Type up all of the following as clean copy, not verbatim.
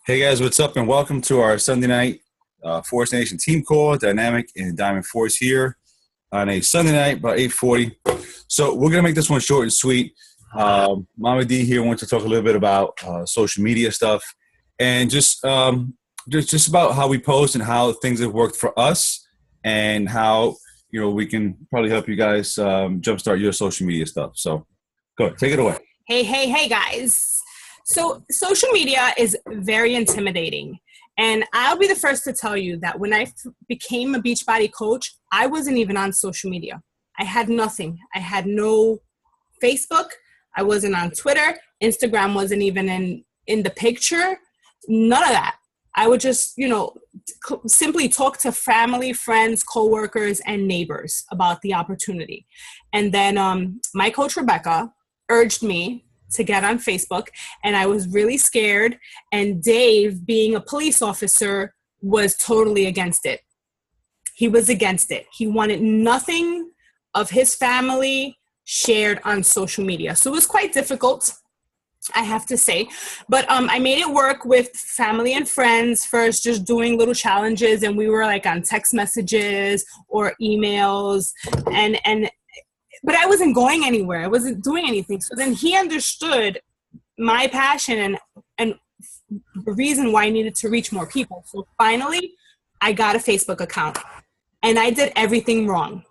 Hey guys, what's up? And welcome to our Sunday night Force Nation team call. Dynamic and Diamond Force here on a Sunday night about 8:40. So we're gonna make this one short and sweet. Mama D here wants to talk a little bit about social media stuff and just about how we post and how things have worked for us and how we can probably help you guys jumpstart your social media stuff. So go ahead, take it away. Hey guys. So social media is very intimidating. And I'll be the first to tell you that when I became a Beachbody coach, I wasn't even on social media. I had nothing. I had no Facebook. I wasn't on Twitter. Instagram wasn't even in the picture. None of that. I would just, simply talk to family, friends, coworkers, and neighbors about the opportunity. And then my coach, Rebecca, urged me to get on Facebook, and I was really scared. And Dave, being a police officer, was totally against it. He was against it. He wanted nothing of his family shared on social media. So it was quite difficult, I have to say. But I made it work with family and friends first, just doing little challenges. And we were like on text messages or emails but I wasn't going anywhere. I wasn't doing anything. So then he understood my passion and the reason why I needed to reach more people. So finally, I got a Facebook account and I did everything wrong.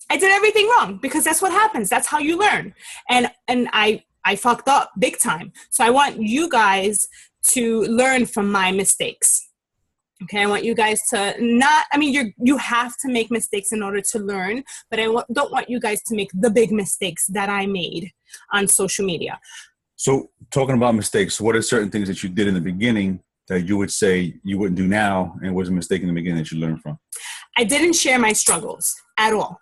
I did everything wrong because that's what happens. That's how you learn. And I fucked up big time. So I want you guys to learn from my mistakes. Okay, I want you guys to you have to make mistakes in order to learn, but I don't want you guys to make the big mistakes that I made on social media. So talking about mistakes, what are certain things that you did in the beginning that you would say you wouldn't do now and was a mistake in the beginning that you learned from? I didn't share my struggles at all.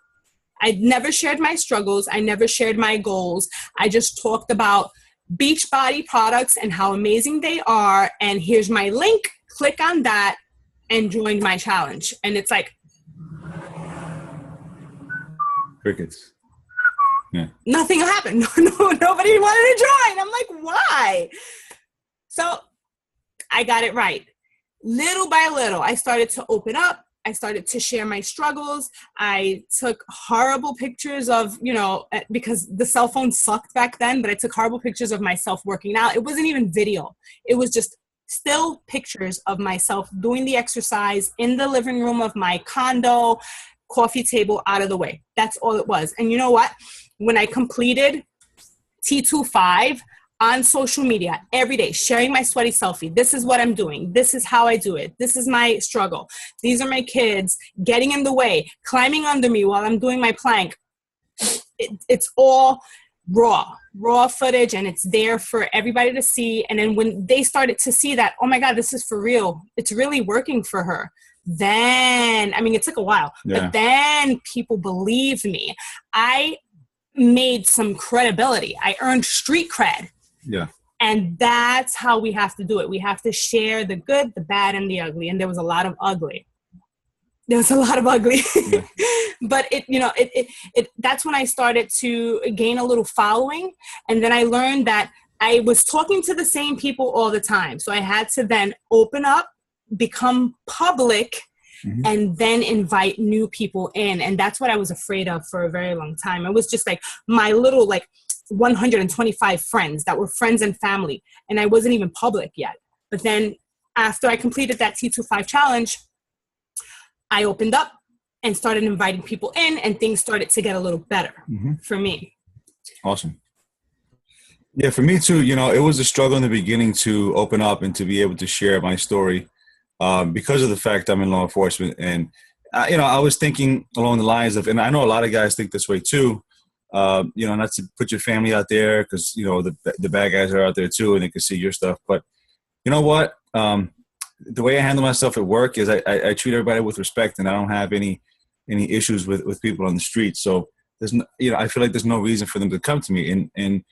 I never shared my struggles. I never shared my goals. I just talked about Beachbody products and how amazing they are. And here's my link. Click on that and join my challenge. And it's like crickets. Yeah. Nothing happened. Nobody wanted to join. I'm like, why? So I got it right. Little by little, I started to open up. I started to share my struggles. I took horrible pictures of, because the cell phone sucked back then, but I took horrible pictures of myself working out. It wasn't even video. It was just still pictures of myself doing the exercise in the living room of my condo, coffee table out of the way. That's all it was. And you know what? When I completed T25 on social media every day, sharing my sweaty selfie, this is what I'm doing. This is how I do it. This is my struggle. These are my kids getting in the way, climbing under me while I'm doing my plank. It's all raw footage, and it's there for everybody to see. And then when they started to see that, oh my God, this is for real, it's really working for her, then it took a while, but then people believed me. I made some credibility. I earned street cred. And that's how we have to do it. We have to share the good, the bad, and the ugly. And there was a lot of ugly. But that's when I started to gain a little following. And then I learned that I was talking to the same people all the time. So I had to then open up, become public, and then invite new people in. And that's what I was afraid of for a very long time. It was just like my little 125 friends that were friends and family. And I wasn't even public yet. But then after I completed that T25 challenge, I opened up and started inviting people in, and things started to get a little better for me. Awesome. Yeah, for me too, it was a struggle in the beginning to open up and to be able to share my story because of the fact I'm in law enforcement. And, I was thinking along the lines of, and I know a lot of guys think this way too, not to put your family out there because, the bad guys are out there too and they can see your stuff. But you know what? The way I handle myself at work is I treat everybody with respect, and I don't have any issues with people on the street. So there's I feel like there's no reason for them to come to me. And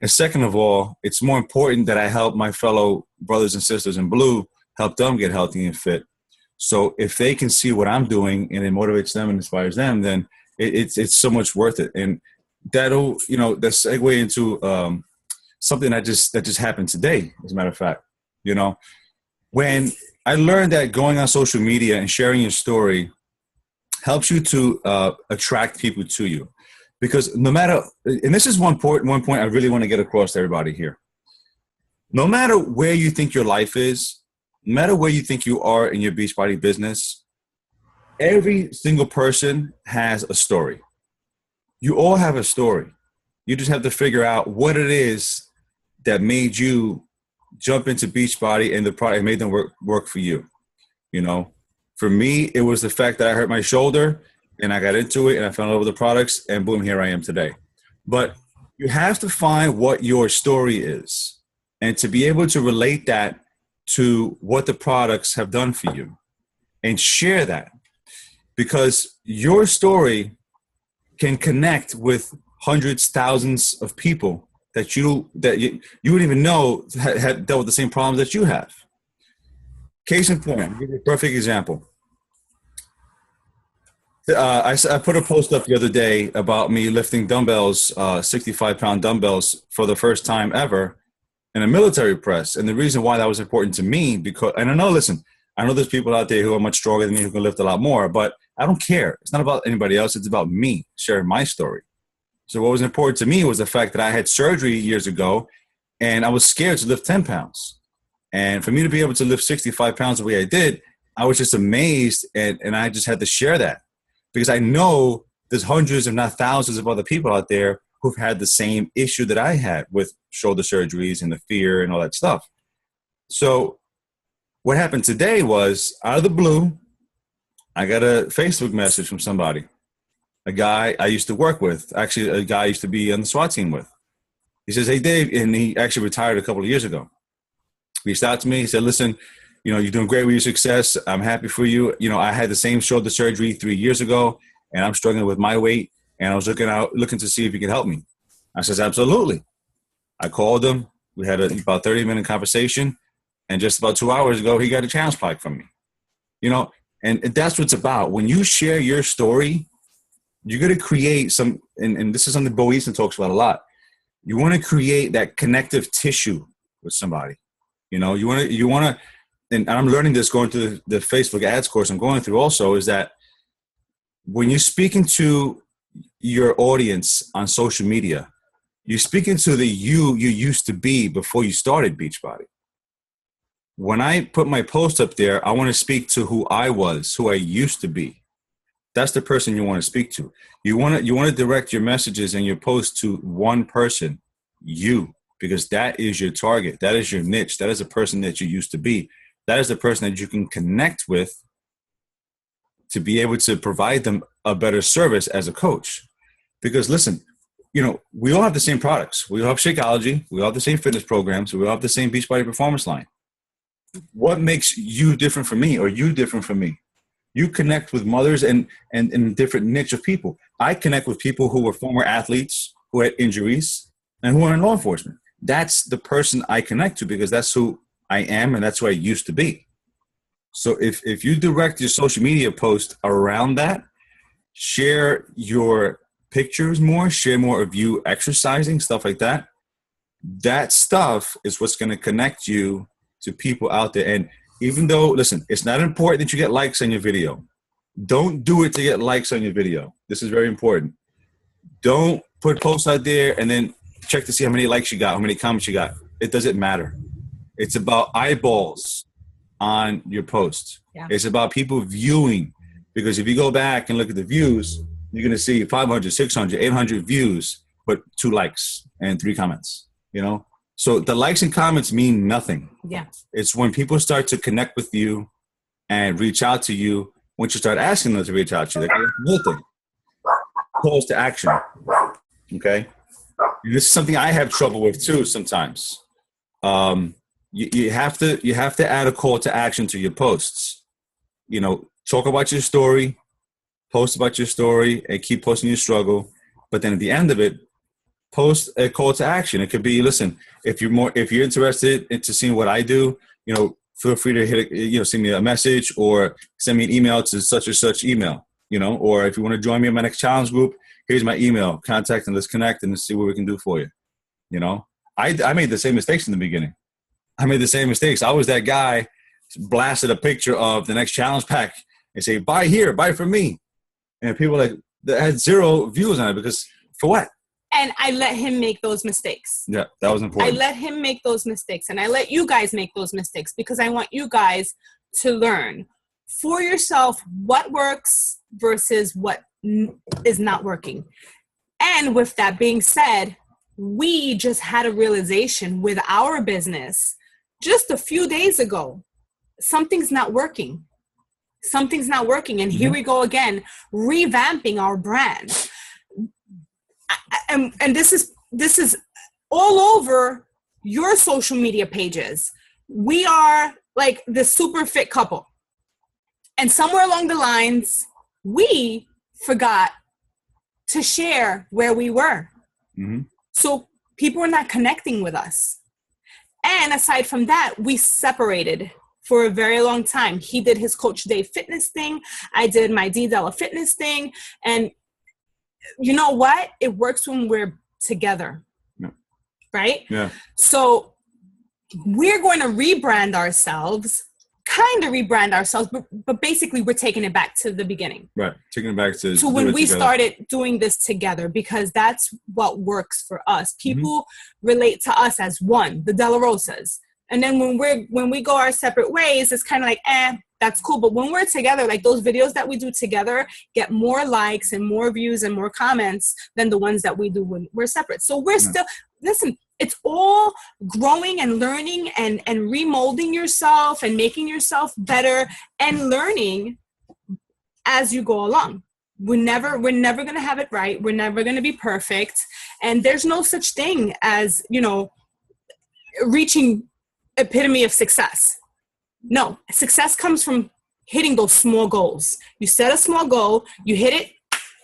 second of all, it's more important that I help my fellow brothers and sisters in blue, help them get healthy and fit. So if they can see what I'm doing and it motivates them and inspires them, then it's so much worth it. And that'll that segue into something that just happened today, as a matter of fact. when I learned that going on social media and sharing your story helps you to attract people to you. Because no matter, and this is one point I really want to get across to everybody here. No matter where you think your life is, no matter where you think you are in your Beachbody business, every single person has a story. You all have a story. You just have to figure out what it is that made you jump into Beachbody and the product made them work for you. You know, for me, it was the fact that I hurt my shoulder and I got into it and I fell in love with the products and boom, here I am today. But you have to find what your story is and to be able to relate that to what the products have done for you and share that, because your story can connect with hundreds, thousands of people that you wouldn't even know had dealt with the same problems that you have. Case in point, I'll give you a perfect example. I put a post up the other day about me lifting dumbbells, 65-pound dumbbells for the first time ever in a military press. And the reason why that was important to me, because, and I know, listen, I know there's people out there who are much stronger than me who can lift a lot more, but I don't care. It's not about anybody else. It's about me sharing my story. So what was important to me was the fact that I had surgery years ago and I was scared to lift 10 pounds. And for me to be able to lift 65 pounds the way I did, I was just amazed. And I just had to share that because I know there's hundreds, if not thousands of other people out there who've had the same issue that I had with shoulder surgeries and the fear and all that stuff. So what happened today was, out of the blue, I got a Facebook message from somebody, a guy I used to work with, actually a guy I used to be on the SWAT team with. He says, "Hey, Dave," and he actually retired a couple of years ago. He reached out to me. He said, "Listen, you know, you're doing great with your success. I'm happy for you. You know, I had the same shoulder surgery 3 years ago, and I'm struggling with my weight, and I was looking to see if you could help me." I says, "Absolutely." I called him. We had about 30-minute conversation, and just about 2 hours ago, he got a challenge plaque from me. You know, and that's what it's about. When you share your story, you're going to create some, and this is something Bo Easton talks about a lot. You want to create that connective tissue with somebody. You know, you want to, and I'm learning this going through the Facebook ads course I'm going through also, is that when you're speaking to your audience on social media, you're speaking to the you used to be before you started Beachbody. When I put my post up there, I want to speak to who I was, who I used to be. That's the person you want to speak to. You want to direct your messages and your posts to one person, you, because that is your target. That is your niche. That is the person that you used to be. That is the person that you can connect with to be able to provide them a better service as a coach. Because listen, you know, we all have the same products. We all have Shakeology. We all have the same fitness programs. We all have the same Beachbody performance line. What makes you different from me, or you different from me? You connect with mothers and different niche of people. I connect with people who were former athletes, who had injuries, and who are in law enforcement. That's the person I connect to because that's who I am and that's who I used to be. So if you direct your social media post around that, share your pictures more, share more of you exercising, stuff like that, that stuff is what's going to connect you to people out there. And even though, listen, it's not important that you get likes on your video. Don't do it to get likes on your video. This is very important. Don't put posts out there and then check to see how many likes you got, how many comments you got. It doesn't matter. It's about eyeballs on your posts. Yeah. It's about people viewing, because if you go back and look at the views, you're going to see 500, 600, 800 views, but 2 likes and 3 comments, you know? So the likes and comments mean nothing. Yeah. It's when people start to connect with you and reach out to you, once you start asking them to reach out to you, that's another thing. Calls to action. Okay? And this is something I have trouble with too sometimes. You have to add a call to action to your posts. You know, talk about your story, post about your story, and keep posting your struggle. But then at the end of it, post a call to action. It could be, listen, if you're interested into seeing what I do, you know, feel free to send me a message or send me an email to such or such email, you know, or if you want to join me in my next challenge group, here's my email, contact, and let's connect and see what we can do for you. You know, I made the same mistakes in the beginning. I made the same mistakes. I was that guy blasted a picture of the next challenge pack and say, buy here, buy from me. And people like that had 0 views on it because for what? And I let him make those mistakes. Yeah, that was important. I let him make those mistakes, and I let you guys make those mistakes because I want you guys to learn for yourself what works versus what is not working. And with that being said, we just had a realization with our business just a few days ago. Something's not working. Something's not working. And here we go again, revamping our brand. And this is all over your social media pages. We are like the super fit couple. And somewhere along the lines, we forgot to share where we were. So people are not connecting with us. And aside from that, we separated for a very long time. He did his Coach Dave fitness thing. I did my D Della fitness thing. And you know what? It works when we're together. Yeah. Right? Yeah. So we're going to rebrand ourselves, but basically we're taking it back to the beginning. Right. Taking it back to when we started doing this together, because that's what works for us. People relate to us as one, the Della Rosas. And then when we go our separate ways, it's kind of like, that's cool. But when we're together, like those videos that we do together get more likes and more views and more comments than the ones that we do when we're separate. So we're still, listen, it's all growing and learning and remolding yourself and making yourself better and learning as you go along. We're never going to have it right. We're never going to be perfect. And there's no such thing as, reaching epitome of success. No, success comes from hitting those small goals. You set a small goal, you hit it,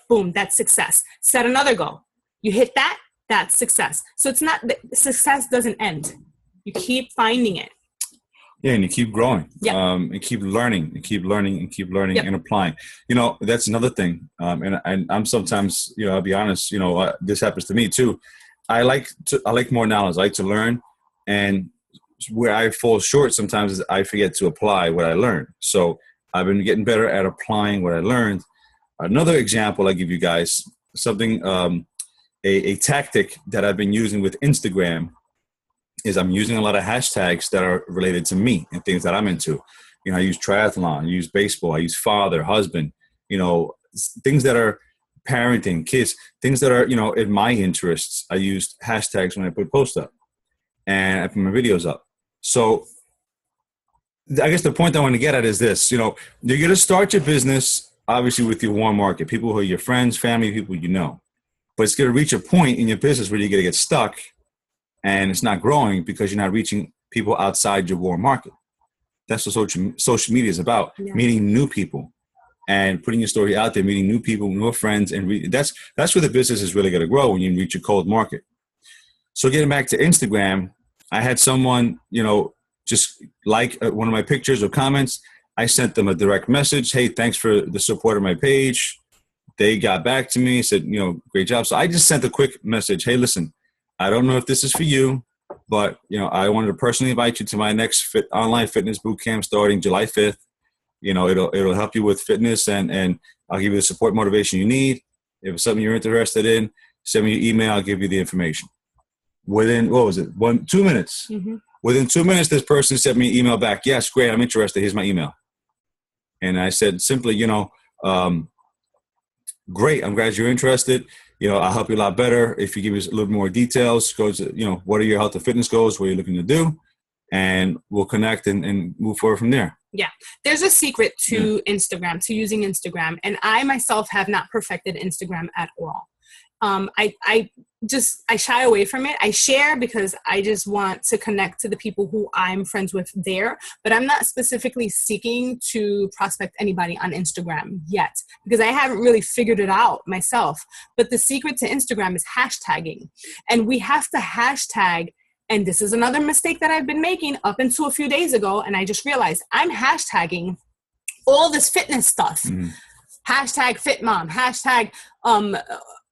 boom, that's success. Set another goal. You hit that, that's success. So it's not, success doesn't end. You keep finding it. Yeah, and you keep growing. Yeah. And keep learning and applying. That's another thing. And I'm sometimes, I'll be honest, this happens to me too. I like more knowledge. I like to learn, and where I fall short sometimes is I forget to apply what I learned. So I've been getting better at applying what I learned. Another example I give you guys, something, a tactic that I've been using with Instagram is I'm using a lot of hashtags that are related to me and things that I'm into. I use triathlon, I use baseball, I use father, husband, things that are parenting, kids, things that are, in my interests. I use hashtags when I put posts up and I put my videos up. So I guess the point I want to get at is this, you're going to start your business, obviously with your warm market, people who are your friends, family, people but it's going to reach a point in your business where you're going to get stuck and it's not growing because you're not reaching people outside your warm market. That's what social media is about, meeting new people and putting your story out there, meeting new people, new friends. And that's where the business is really going to grow, when you reach a cold market. So getting back to Instagram, I had someone, just like one of my pictures or comments. I sent them a direct message. Hey, thanks for the support of my page. They got back to me, said, great job. So I just sent a quick message. Hey, listen, I don't know if this is for you, but, I wanted to personally invite you to my next online fitness boot camp starting July 5th. It'll help you with fitness and I'll give you the support motivation you need. If it's something you're interested in, send me your email. I'll give you the information. Within, 2 minutes? Mm-hmm. Within 2 minutes, this person sent me an email back. Yes, great. I'm interested. Here's my email. And I said simply, great. I'm glad you're interested. I'll help you a lot better if you give us a little more details. Go to, what are your health and fitness goals? What are you looking to do? And we'll connect and move forward from there. Yeah. There's a secret to Instagram, to using Instagram. And I myself have not perfected Instagram at all. I shy away from it. I share because I just want to connect to the people who I'm friends with there, but I'm not specifically seeking to prospect anybody on Instagram yet because I haven't really figured it out myself. But the secret to Instagram is hashtagging, and we have to hashtag. And this is another mistake that I've been making up until a few days ago. And I just realized I'm hashtagging all this fitness stuff. Mm. Hashtag fit mom, hashtag,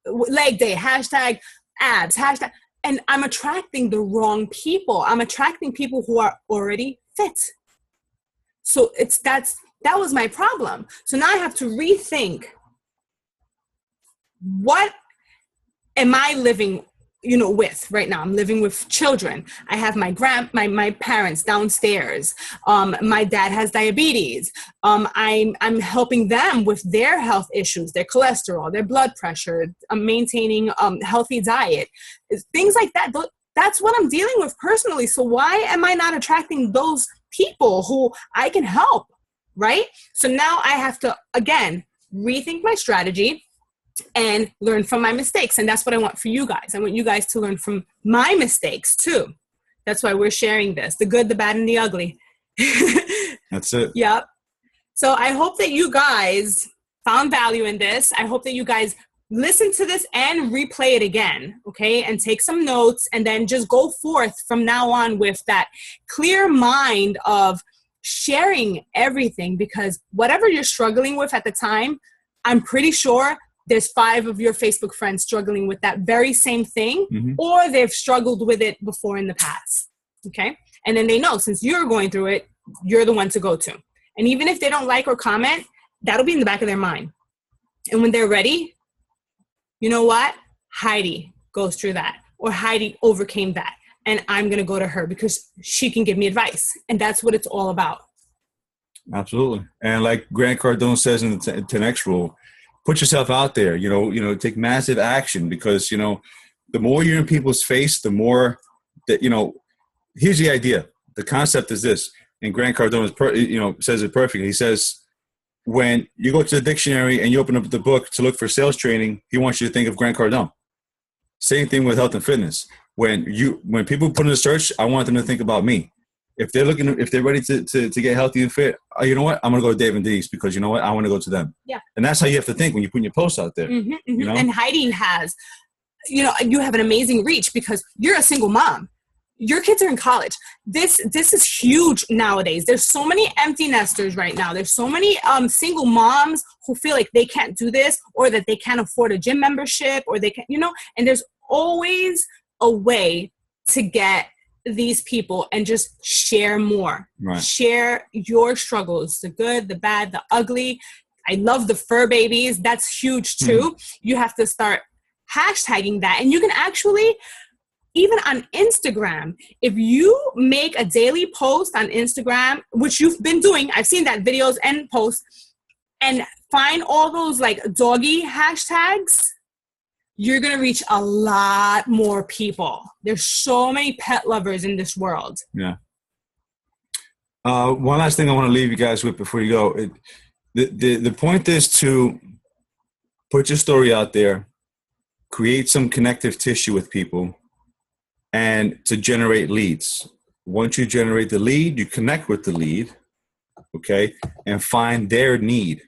leg day, hashtag abs, hashtag, and I'm attracting the wrong people. I'm attracting people who are already fit. So that was my problem. So now I have to rethink, what am I living, with right now? I'm living with children. I have my parents downstairs. My dad has diabetes. I'm helping them with their health issues, their cholesterol, their blood pressure. I'm maintaining healthy diet, things like that. That's what I'm dealing with personally. So why am I not attracting those people who I can help, right? So now I have to, again, rethink my strategy and learn from my mistakes. And that's what I want for you guys. I want you guys to learn from my mistakes too. That's why we're sharing this, the good, the bad, and the ugly. That's it. Yep. So I hope that you guys found value in this. I hope that you guys listen to this and replay it again, okay? And take some notes, and then just go forth from now on with that clear mind of sharing everything, because whatever you're struggling with at the time, I'm pretty sure there's 5 of your Facebook friends struggling with that very same thing, or they've struggled with it before in the past, okay? And then they know, since you're going through it, you're the one to go to. And even if they don't like or comment, that'll be in the back of their mind. And when they're ready, you know what? Heidi goes through that, or Heidi overcame that, and I'm going to go to her because she can give me advice. And that's what it's all about. Absolutely. And like Grant Cardone says in the 10X rule, put yourself out there, take massive action, because, the more you're in people's face, the more that, here's the idea. The concept is this, and Grant Cardone says it perfectly. He says, when you go to the dictionary and you open up the book to look for sales training, he wants you to think of Grant Cardone. Same thing with health and fitness. When people put in a search, I want them to think about me. If they're ready to get healthy and fit, you know what? I'm going to go to Dave and Denise, because you know what? I want to go to them. Yeah. And that's how you have to think when you're putting your posts out there. And Heidi has, you have an amazing reach because you're a single mom. Your kids are in college. This is huge nowadays. There's so many empty nesters right now. There's so many single moms who feel like they can't do this, or that they can't afford a gym membership, or they can't, and there's always a way to get these people and just share more. Right. Share your struggles, the good, the bad, the ugly. I love the fur babies. That's huge too. You have to start hashtagging that. And you can actually, even on Instagram, if you make a daily post on Instagram, which you've been doing, I've seen that, videos and posts, and find all those like doggy hashtags, you're going to reach a lot more people. There's so many pet lovers in this world. Yeah. One last thing I want to leave you guys with before you go. The point is to put your story out there, create some connective tissue with people, and to generate leads. Once you generate the lead, you connect with the lead, okay, and find their need.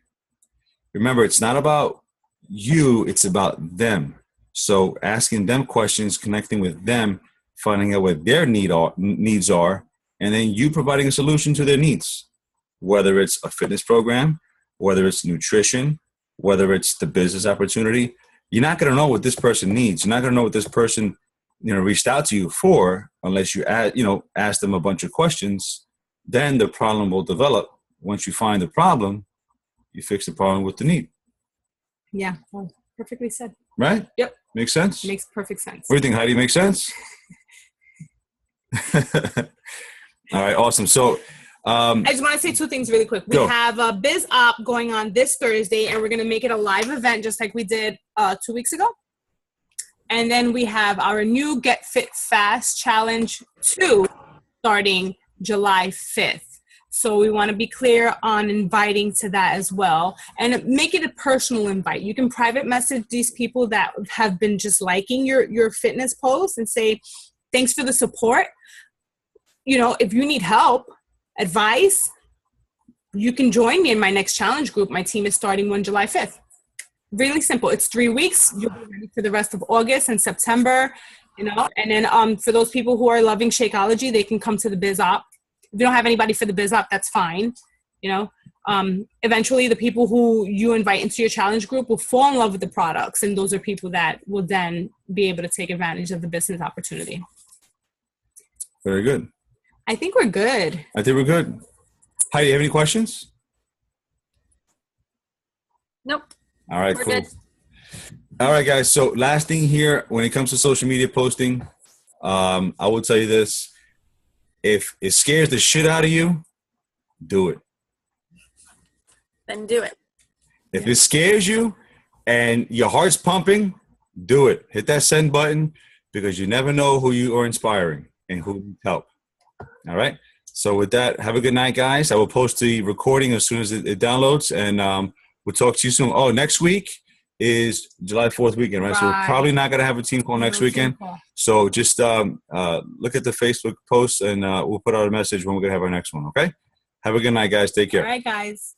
Remember, it's not about you, it's about them. So asking them questions, connecting with them, finding out what their needs are, and then you providing a solution to their needs, whether it's a fitness program, whether it's nutrition, whether it's the business opportunity. You're not going to know what this person needs. You're not going to know what this person reached out to you for unless you ask them a bunch of questions. Then the problem will develop. Once you find the problem, you fix the problem with the need. Yeah, well, perfectly said. Right? Yep. Makes sense? Makes perfect sense. What do you think, Heidi? Makes sense? All right, awesome. So I just want to say 2 things really quick. We have a Biz Op going on this Thursday, and we're going to make it a live event just like we did 2 weeks ago. And then we have our new Get Fit Fast Challenge 2 starting July 5th. So we want to be clear on inviting to that as well, and make it a personal invite. You can private message these people that have been just liking your fitness posts and say, thanks for the support. If you need help, advice, you can join me in my next challenge group. My team is starting on July 5th. Really simple. It's 3 weeks. You'll be ready for the rest of August and September, and then for those people who are loving Shakeology, they can come to the Biz Op. If you don't have anybody for the Biz Op, that's fine. Eventually the people who you invite into your challenge group will fall in love with the products, and those are people that will then be able to take advantage of the business opportunity. Very good. I think we're good. Heidi, you have any questions? Nope. All right, We're cool. good. All right, guys. So last thing here, when it comes to social media posting, I will tell you this. If it scares the shit out of you, do it. Then do it. If it scares you and your heart's pumping, do it. Hit that send button because you never know who you are inspiring and who needs help. All right. So with that, have a good night, guys. I will post the recording as soon as it downloads, and we'll talk to you soon. Oh, next week is July 4th weekend, right? So we're probably not going to have a team call next weekend. So just look at the Facebook post, and we'll put out a message when we're going to have our next one, okay? Have a good night, guys. Take care. All right, guys.